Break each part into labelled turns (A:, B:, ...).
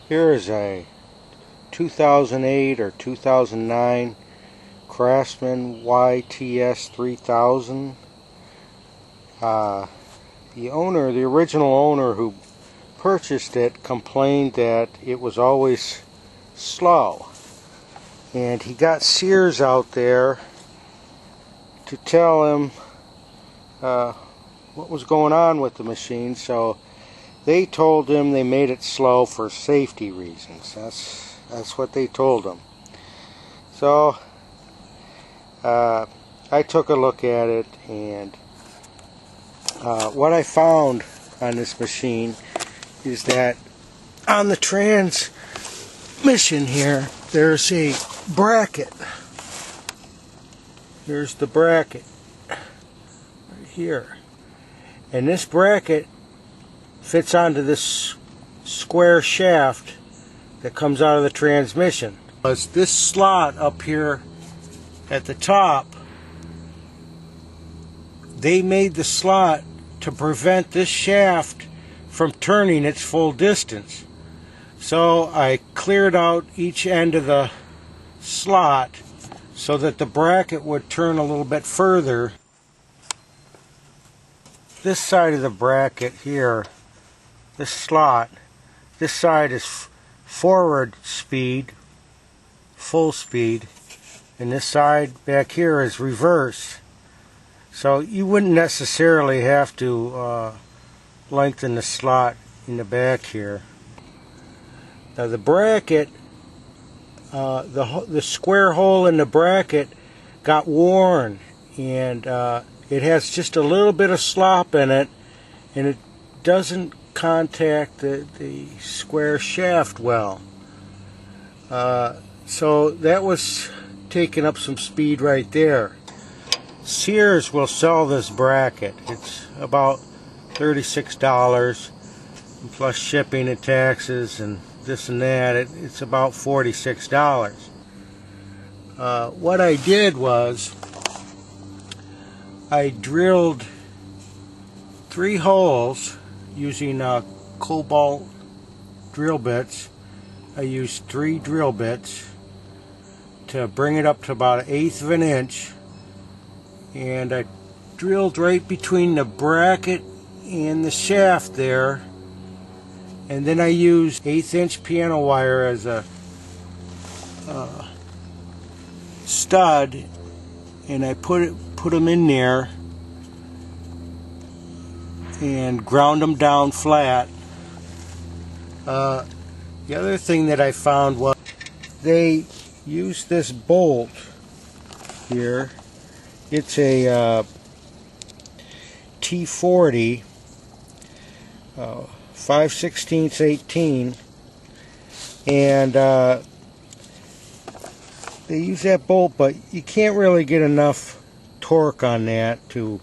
A: Here is a 2008 or 2009 Craftsman YTS 3000. The original owner who purchased it complained that it was always slow, and he got Sears out there to tell him what was going on with the machine. So they told him they made it slow for safety reasons. That's what they told him. So I took a look at it, and what I found on this machine is that on the transmission here, there's a bracket. Here's the bracket right here, and this bracket fits onto this square shaft that comes out of the transmission. This slot up here at the top, they made the slot to prevent this shaft from turning its full distance. So I cleared out each end of the slot so that the bracket would turn a little bit further. This side of the bracket here, this slot, this side is forward speed, full speed, and this side back here is reverse. So you wouldn't necessarily have to lengthen the slot in the back here. Now the bracket, the square hole in the bracket got worn, and it has just a little bit of slop in it, and it doesn't contact the square shaft well. So that was taking up some speed right there. Sears will sell this bracket. It's about $36 plus shipping and taxes and this and that. It's about $46. What I did was I drilled 3 holes using cobalt drill bits. I used 3 drill bits to bring it up to about 1/8 of an inch, and I drilled right between the bracket and the shaft there, and then I used 1/8 inch piano wire as a stud, and I put them in there and ground them down flat. The other thing that I found was they used this bolt here. It's a T40 5/16 18, and they use that bolt, but you can't really get enough torque on that to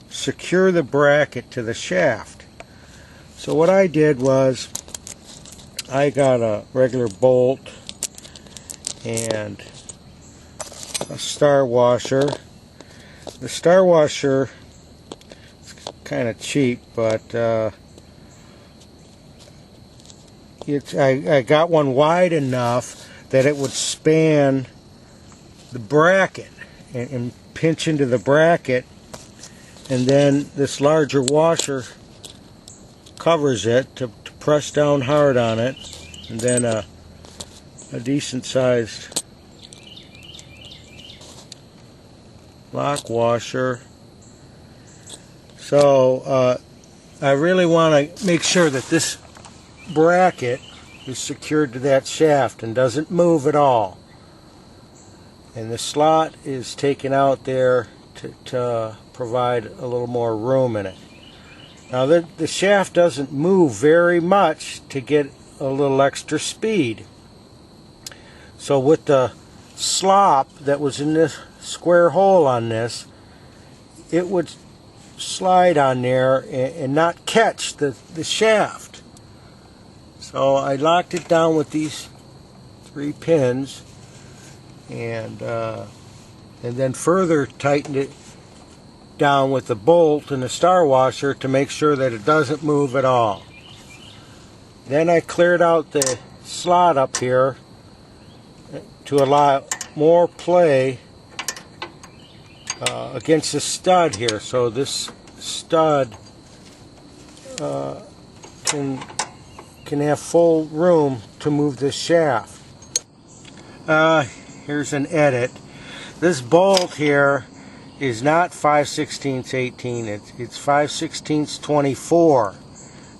A: secure the bracket to the shaft. So what I did was I got a regular bolt and a star washer. The star washer is kind of cheap, but I got one wide enough that it would span the bracket and pinch into the bracket, and then this larger washer covers it to press down hard on it, and then a decent sized lock washer. So I really want to make sure that this bracket is secured to that shaft and doesn't move at all, and the slot is taken out there to provide a little more room in it. Now the shaft doesn't move very much to get a little extra speed, so with the slop that was in this square hole on this, it would slide on there and not catch the shaft. So I locked it down with these 3 pins, and then further tightened it down with the bolt and the star washer to make sure that it doesn't move at all. Then I cleared out the slot up here to allow more play against the stud here, so this stud can have full room to move this shaft. Here's an edit. This bolt here is not 5/16 18, it's 5/16 24.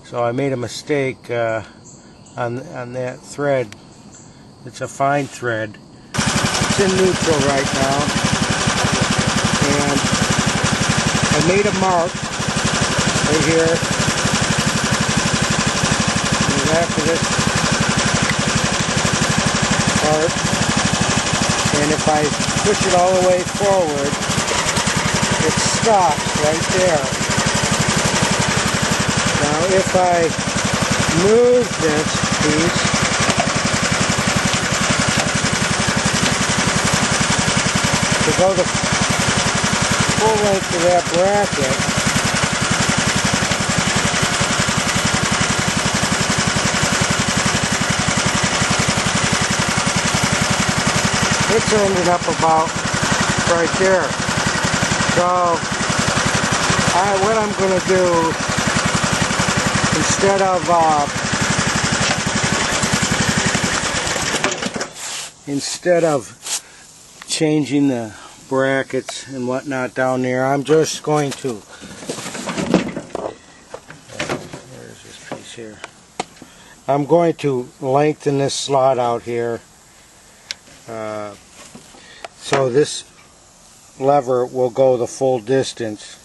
A: So I made a mistake on that thread. It's a fine thread. It's in neutral right now, and I made a mark right here after this part, and if I push it all the way forward, it stops right there. Now if I move this piece to go the full length of that bracket, it's ended up about right there. So what I'm going to do, instead of changing the brackets and whatnot down there, I'm just going to, where's this piece here? I'm going to lengthen this slot out here so this lever will go the full distance.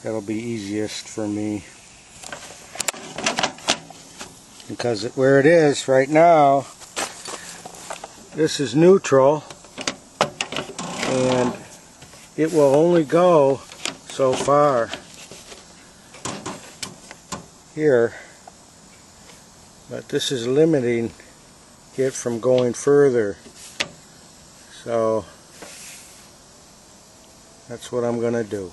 A: That'll be easiest for me, because where it is right now, this is neutral and it will only go so far here, but this is limiting it from going further. So that's what I'm going to do.